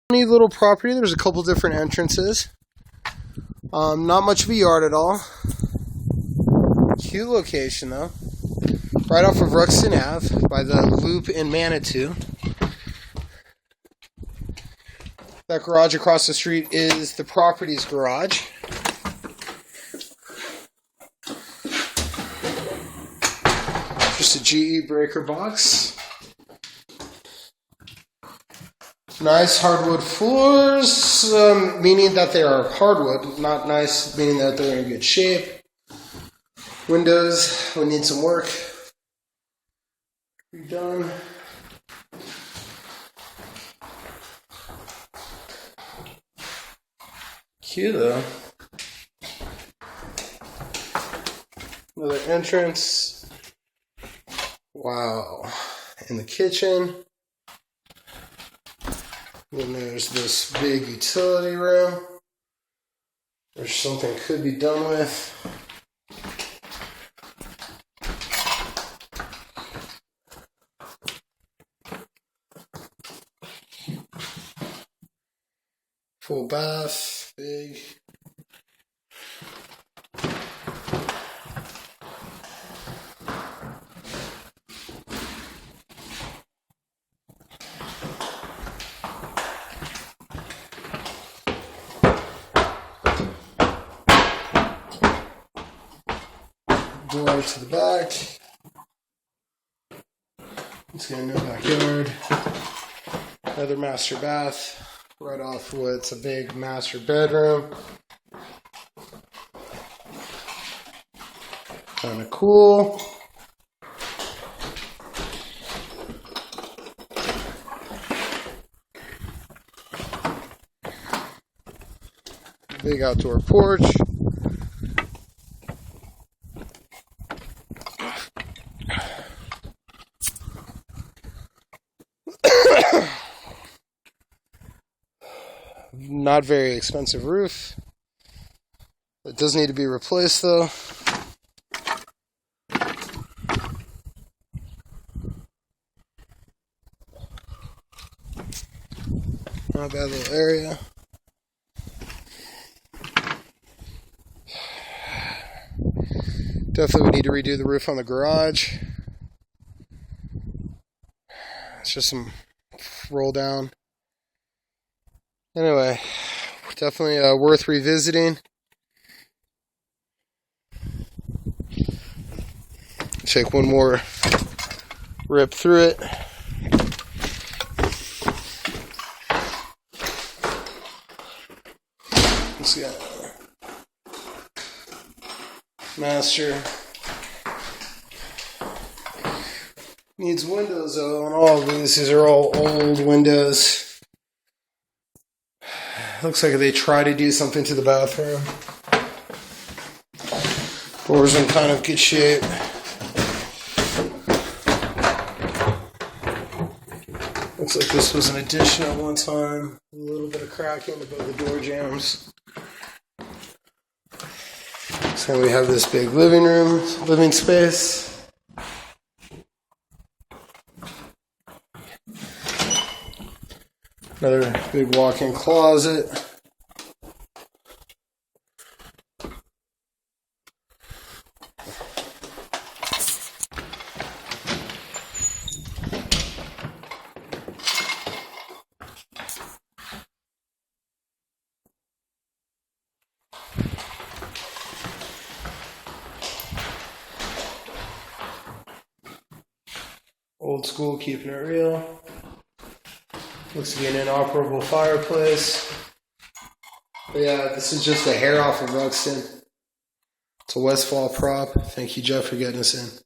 Neat little property. There's a couple different entrances. Not much of a yard at all. Cute location though. Right off of Ruxton Ave by the Loop in Manitou. That garage across the street is the property's garage. Just a GE breaker box. Nice hardwood floors, meaning that they are hardwood. Not nice, meaning that they're in good shape. Windows will need some work. Redone. Cute though. Another entrance. Wow. In the kitchen. Then there's this big utility room. There's something could be done with. Full bath, big. Door to the back. It's got no backyard. Another master bath. Right off what's a big master bedroom. Kind of cool. Big outdoor porch. Not very expensive roof. It does need to be replaced though. Not a bad little area. Definitely we need to redo the roof on the garage. It's just some roll down. Anyway, definitely worth revisiting. Take one more rip through it. Let's see. Master. Needs windows though on all of these. These are all old windows. Looks like they try to do something to the bathroom. Doors in kind of good shape. Looks like this was an addition at one time. A little bit of cracking above the door jambs. So we have this big living space. Another big walk-in closet. Old school, keeping it real. Looks to be an inoperable fireplace. But yeah, this is just a hair off of Ruxton. It's a Westfall prop. Thank you, Jeff, for getting us in.